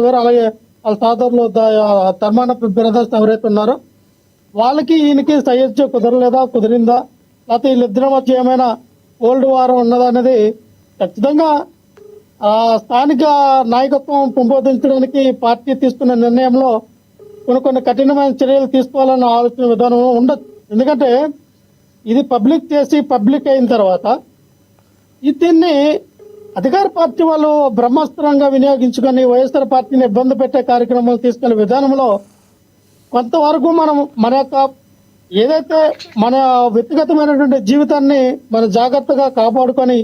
గారు అలాగే వాళ్ళ సోదరులు ధర్మాన బ్రదర్స్ ఎవరైతే ఉన్నారో వాళ్ళకి ఈయనకి సయోధ్య కుదరలేదా, కుదిరిందా, లేకపోతే వీళ్ళిద్దరి మధ్య ఏమైనా ఓల్డ్ వారం ఉన్నదా అనేది ఖచ్చితంగా స్థానిక నాయకత్వం పెంపొందించడానికి పార్టీ తీసుకున్న నిర్ణయంలో కొన్ని కఠినమైన చర్యలు తీసుకోవాలన్న ఆలోచన విధానం ఉండదు. ఎందుకంటే ఇది పబ్లిక్ చేసి పబ్లిక్ అయిన తర్వాత దీన్ని అధికార పార్టీ వాళ్ళు బ్రహ్మాస్త్రంగా వినియోగించుకొని వైఎస్ఆర్ పార్టీని ఇబ్బంది పెట్టే కార్యక్రమాలు తీసుకునే విధానంలో కొంతవరకు మనం మన యొక్క ఏదైతే మన వ్యక్తిగతమైనటువంటి జీవితాన్ని మన జాగ్రత్తగా కాపాడుకొని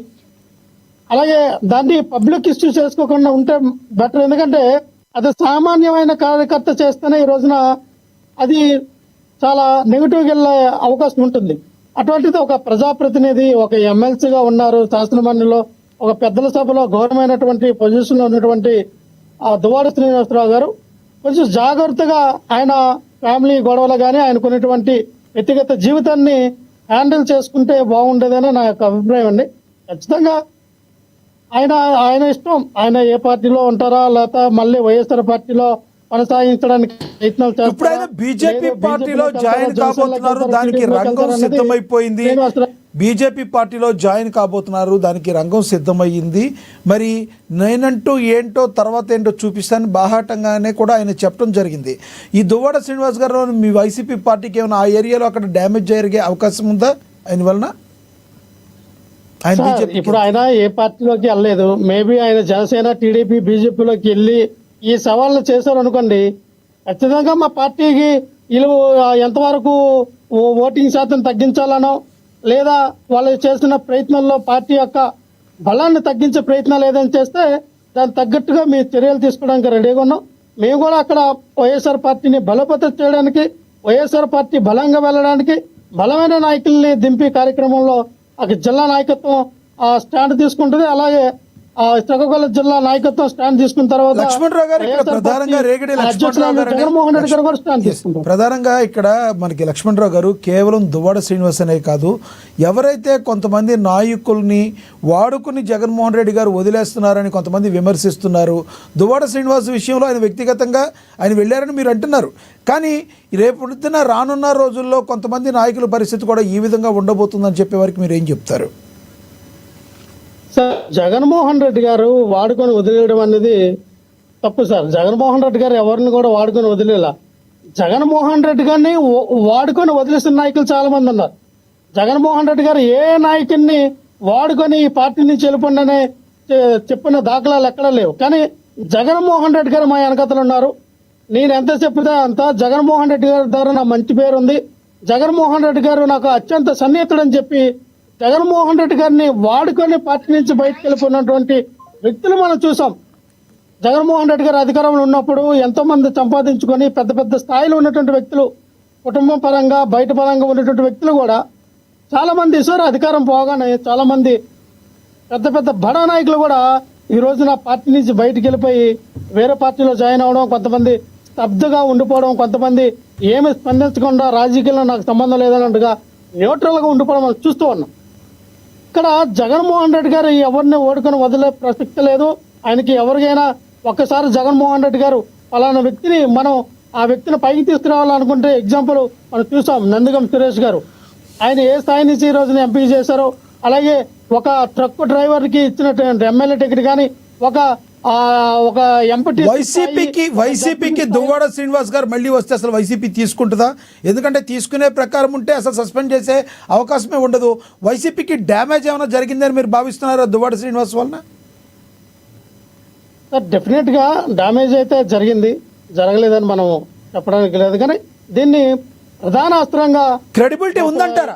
అలాగే దాన్ని పబ్లిక్ ఇష్యూ చేసుకోకుండా ఉంటే బెటర్. ఎందుకంటే అది సామాన్యమైన కార్యకర్త చేస్తేనే ఈ రోజున అది చాలా నెగిటివ్గా వెళ్ళే అవకాశం ఉంటుంది. అటువంటిది ఒక ప్రజాప్రతినిధి, ఒక ఎమ్మెల్సీగా ఉన్నారు శాసనమండలిలో, ఒక పెద్దల సభలో గౌరవమైనటువంటి పొజిషన్లో ఉన్నటువంటి దువ్వాడ శ్రీనివాసరావు గారు కొంచెం జాగ్రత్తగా ఆయన ఫ్యామిలీ గొడవలు కానీ ఆయనకున్నటువంటి వ్యక్తిగత జీవితాన్ని హ్యాండిల్ చేసుకుంటే బాగుండేదని నా యొక్క అభిప్రాయం అండి. ఖచ్చితంగా ఆయన ఇష్టం, ఆయన ఏ పార్టీలో ఉంటారా లేకపోతే మళ్ళీ వైఎస్ఆర్ పార్టీలో కొనసాగించడానికి ప్రయత్నాలు చేస్తారు. ఇప్పుడు ఆయన బీజేపీ పార్టీలో జాయిన్ కాబోతున్నారు, దానికి రంగం సిద్ధమైపోయింది. బీజేపీ పార్టీలో జాయిన్ కాబోతున్నారు, దానికి రంగం సిద్ధమయ్యింది. మరి నేనంటూ ఏంటో తర్వాత ఏంటో చూపిస్తాను బాహాటంగానే కూడా ఆయన చెప్పడం జరిగింది. ఈ దువ్వాడ శ్రీనివాస్ గారు మీ వైసీపీ పార్టీకి ఏమైనా ఆ ఏరియాలో అక్కడ డ్యామేజ్ జరిగే అవకాశం ఉందా ఆయన వలన? ఇప్పుడు ఆయన ఏ పార్టీలోకి వెళ్ళలేదు. మేబీ ఆయన జనసేన, టీడీపీ, బీజేపీలోకి వెళ్ళి ఈ సవాళ్ళు చేశారు అనుకోండి, ఖచ్చితంగా మా పార్టీకి వీళ్ళు ఎంతవరకు ఓటింగ్ శాతం తగ్గించాలనో లేదా వాళ్ళు చేసిన ప్రయత్నంలో పార్టీ యొక్క బలాన్ని తగ్గించే ప్రయత్నాలు ఏదైనా చేస్తే దానికి తగ్గట్టుగా మీ చర్యలు తీసుకోవడానికి రెడీగా ఉన్నాం. మేము కూడా అక్కడ వైఎస్ఆర్ పార్టీని బలోపేతం చేయడానికి, వైఎస్ఆర్ పార్టీ బలంగా వెళ్ళడానికి బలమైన నాయకుల్ని దింపే కార్యక్రమంలో అక్కడ జిల్లా నాయకత్వం స్టాండ్ తీసుకుంటుంది. అలాగే శ్రీకాకుళం జిల్లా నాయకత్వం స్టాండ్ తీసుకున్న తర్వాత లక్ష్మణరావు గారు ఇక్కడ ప్రధానంగా రేగడి జగన్మోహన్ రెడ్డి గారు కూడా స్టాండ్ తీసుకుంటారు. ప్రధానంగా ఇక్కడ మనకి లక్ష్మణరావు గారు కేవలం దువ్వాడ శ్రీనివాస్ అనే కాదు, ఎవరైతే కొంతమంది నాయకుల్ని వాడుకుని జగన్మోహన్ రెడ్డి గారు వదిలేస్తున్నారని కొంతమంది విమర్శిస్తున్నారు. దువ్వాడ శ్రీనివాస్ విషయంలో ఆయన వ్యక్తిగతంగా ఆయన వెళ్ళారని మీరు అంటున్నారు, కానీ రేపు రానున్న రోజుల్లో కొంతమంది నాయకుల పరిస్థితి కూడా ఈ విధంగా ఉండబోతుందని చెప్పే వారికి మీరు ఏం చెప్తారు? సార్, జగన్మోహన్ రెడ్డి గారు వాడుకొని వదిలేయడం అనేది తప్పు సార్. జగన్మోహన్ రెడ్డి గారు ఎవరిని కూడా వాడుకొని వదిలేలా. జగన్మోహన్ రెడ్డి గారిని వాడుకొని వదిలేసిన నాయకులు చాలా మంది ఉన్నారు. జగన్మోహన్ రెడ్డి గారు ఏ నాయకుడిని వాడుకొని ఈ పార్టీ నుంచి వెళ్ళిపోండి అని చెప్పిన దాఖలాలు ఎక్కడా లేవు. కానీ జగన్మోహన్ రెడ్డి గారు మా వెనకతలు ఉన్నారు. నేను ఎంత చెప్పితే అంత జగన్మోహన్ రెడ్డి గారి ద్వారా నా మంచి పేరు ఉంది. జగన్మోహన్ రెడ్డి గారు నాకు అత్యంత సన్నిహితుడని చెప్పి జగన్మోహన్ రెడ్డి గారిని వాడుకొని పార్టీ నుంచి బయటకు వెళ్ళిపోయినటువంటి వ్యక్తులు మనం చూసాం. జగన్మోహన్ రెడ్డి గారు అధికారంలో ఉన్నప్పుడు ఎంతో మంది సంపాదించుకొని పెద్ద పెద్ద స్థాయిలో ఉన్నటువంటి వ్యక్తులు, కుటుంబం పరంగా బయట పరంగా ఉన్నటువంటి వ్యక్తులు కూడా చాలా మంది ఈసారి అధికారం పోగానే చాలా మంది పెద్ద పెద్ద బడా నాయకులు కూడా ఈ రోజున పార్టీ నుంచి బయటకు వెళ్ళిపోయి వేరే పార్టీలో జాయిన్ అవ్వడం, కొంతమంది స్తబ్దుగా ఉండిపోవడం, కొంతమంది ఏమి స్పందించకుండా రాజకీయాల్లో నాకు సంబంధం లేదన్నట్టుగా న్యూట్రల్గా ఉండిపోవడం మనం చూస్తూ ఉన్నాం. ఇక్కడ జగన్మోహన్ రెడ్డి గారు ఎవరిని ఓడుకొని వదిలే ప్రసక్తి లేదు. ఆయనకి ఎవరికైనా ఒక్కసారి జగన్మోహన్ రెడ్డి గారు అలాంటి వ్యక్తిని మనం ఆ వ్యక్తిని పైకి తీసుకురావాలనుకుంటే ఎగ్జాంపుల్ మనం చూసాం. నందిగం సురేష్ గారు ఆయన ఏ స్థాయి నుంచి ఈ రోజున ఎంపీ చేశారో, అలాగే ఒక ట్రక్ డ్రైవర్కి ఇచ్చినటువంటి ఎమ్మెల్యే టికెట్ కానీ ఒక ఎంపీ వైసీపీకి దువ్వాడ శ్రీనివాస్ గారు మళ్ళీ వస్తే అసలు వైసీపీ తీసుకుంటుందా? ఎందుకంటే తీసుకునే ప్రకారం ఉంటే అసలు సస్పెండ్ చేసే అవకాశమే ఉండదు. వైసీపీకి డ్యామేజ్ ఏమైనా జరిగిందని మీరు భావిస్తున్నారా దువ్వాడ శ్రీనివాస్ వలన? డెఫినెట్ గా డ్యామేజ్ అయితే జరిగింది, జరగలేదని మనం చెప్పడానికి లేదు. కానీ దీన్ని ప్రధాన అస్త్రంగా క్రెడిబిలిటీ ఉందంటారా?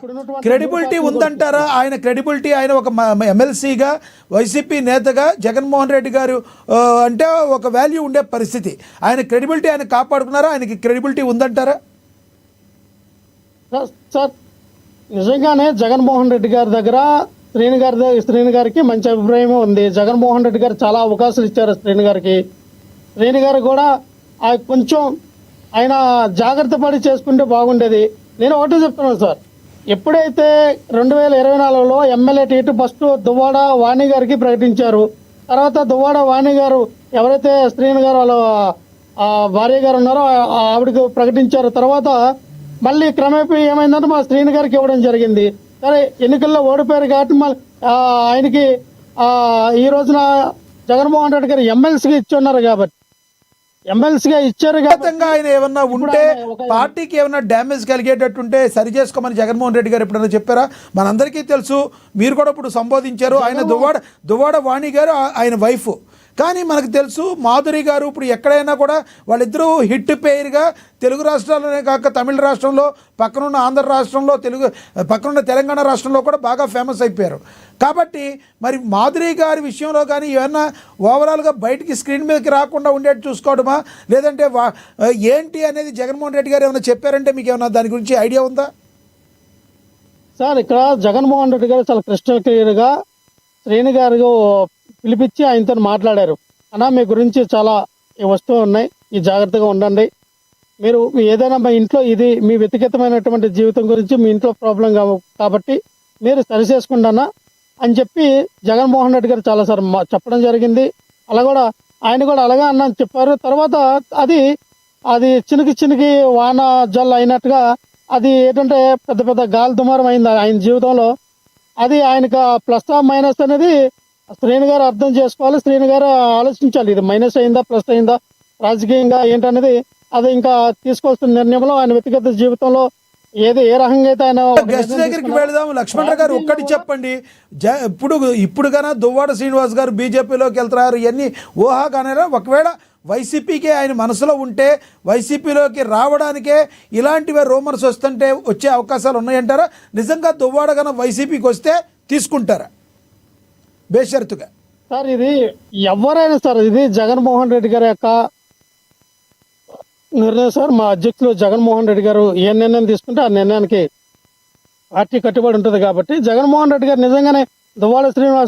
ఆయన క్రెడిబిలిటీ, ఆయన ఒక ఎమ్మెల్సీగా వైసీపీ నేతగా జగన్మోహన్ రెడ్డి గారు అంటే ఒక వాల్యూ ఉండే పరిస్థితి, ఆయన క్రెడిబిలిటీ ఆయన కాపాడుకున్నారా? ఆయనకి క్రెడిబిలిటీ ఉందంటారా? సార్, నిజంగానే జగన్మోహన్ రెడ్డి గారి దగ్గర శ్రీని గారికి మంచి అభిప్రాయం ఉంది. జగన్మోహన్ రెడ్డి గారు చాలా అవకాశాలు ఇచ్చారు శ్రీని గారికి. శ్రీని గారు కూడా కొంచెం ఆయన జాగ్రత్త పడి చేసుకుంటే బాగుండేది. నేను ఒకటే చెప్తున్నాను సార్, ఎప్పుడైతే 2024లో ఎమ్మెల్యే టికెట్ ఫస్ట్ దువ్వాడ వాణి గారికి ప్రకటించారు, తర్వాత దువ్వాడ వాణి గారు ఎవరైతే శ్రీను గారు వాళ్ళ భార్య గారు ఉన్నారో ఆవిడకి ప్రకటించారు. తర్వాత మళ్ళీ క్రమేపీ ఏమైందంటే మా శ్రీను గారికి ఇవ్వడం జరిగింది. సరే ఎన్నికల్లో ఓడిపోయారు కాబట్టి మళ్ళీ ఆయనకి ఈ రోజున జగన్మోహన్ రెడ్డి గారు ఎమ్మెల్సీగా ఇచ్చి ఉన్నారు కాబట్టి ఎమ్మెల్సీగా ఇచ్చారు కాబట్టి ఖచ్చితంగా ఆయన ఏమన్నా ఉంటే పార్టీకి ఏమన్నా డ్యామేజ్ కలిగేటట్టుంటే సరి చేసుకోమని జగన్మోహన్ రెడ్డి గారు ఎప్పుడైనా చెప్పారా? మనందరికీ తెలుసు, మీరు కూడా ఇప్పుడు సంబోధించారు. ఆయన దువ్వాడ వాణి గారు ఆయన వైఫ్. కానీ మనకు తెలుసు మాధురి గారు ఇప్పుడు ఎక్కడైనా కూడా వాళ్ళిద్దరూ హిట్ పేరుగా తెలుగు రాష్ట్రాల్లోనే కాక తమిళ రాష్ట్రంలో, పక్కనున్న ఆంధ్ర రాష్ట్రంలో, పక్కనున్న తెలంగాణ రాష్ట్రంలో కూడా బాగా ఫేమస్ అయిపోయారు. కాబట్టి మరి మాధురి గారి విషయంలో కానీ ఏమన్నా ఓవరాల్గా బయటికి స్క్రీన్ మీదకి రాకుండా ఉండేట్టు చూసుకోవడమా, లేదంటే ఏంటి అనేది జగన్మోహన్ రెడ్డి గారు ఏమైనా చెప్పారంటే మీకు ఏమైనా దాని గురించి ఐడియా ఉందా? సార్ ఇక్కడ జగన్మోహన్ రెడ్డి గారు చాలా క్రిస్టల్ క్లియర్గా శ్రీను గారు పిలిపించి ఆయనతో మాట్లాడారు. అన్నా మీ గురించి చాలా వస్తువులు ఉన్నాయి, ఈ జాగ్రత్తగా ఉండండి, మీరు ఏదైనా మా ఇంట్లో ఇది మీ వ్యక్తిగతమైనటువంటి జీవితం గురించి మీ ఇంట్లో ప్రాబ్లం కాబట్టి మీరు సరి చేసుకుంటానా అని చెప్పి జగన్మోహన్ రెడ్డి గారు చాలాసార్లు చెప్పడం జరిగింది. అలా కూడా ఆయన కూడా అలాగా అన్న చెప్పారు. తర్వాత అది చినికి వాన జల్ అయినట్టుగా అది ఏంటంటే పెద్ద పెద్ద గాలి దుమారం అయింది ఆయన జీవితంలో. అది ఆయనకు ప్లస్ మైనస్ అనేది శ్రీను గారు అర్థం చేసుకోవాలి, శ్రీను గారు ఆలోచించాలి. ఇది మైనస్ అయిందా ప్లస్ అయిందా రాజకీయంగా ఏంటనేది అది ఇంకా తీసుకోవాల్సిన నిర్ణయంలో ఆయన వ్యక్తిగత జీవితంలో ఏ రకంగా అయితే ఆయన గెస్ట్ దగ్గరికి వెళదాం. లక్ష్మణరావు గారు ఒక్కటి చెప్పండి, ఇప్పుడు కన్నా దువ్వాడ శ్రీనివాస్ గారు బీజేపీలోకి వెళ్తున్నారు, ఇవన్నీ ఊహాగానేనా? ఒకవేళ వైసీపీకే ఆయన మనసులో ఉంటే వైసీపీలోకి రావడానికే ఇలాంటివే రూమర్స్ వస్తుంటే వచ్చే అవకాశాలు ఉన్నాయంటారా? నిజంగా దువ్వాడ కన్నా వైసీపీకి వస్తే తీసుకుంటారా బేషరతుగా? సార్ ఇది ఎవరైనా సార్ ఇది జగన్మోహన్ రెడ్డి గారి యొక్క నిర్ణయం సార్. మా అధ్యక్షులు జగన్మోహన్ రెడ్డి గారు ఏ నిర్ణయం తీసుకుంటే ఆ నిర్ణయానికి పార్టీ కట్టుబడి ఉంటుంది కాబట్టి జగన్మోహన్ రెడ్డి గారు నిజంగానే దువ్వాడ శ్రీనివాస్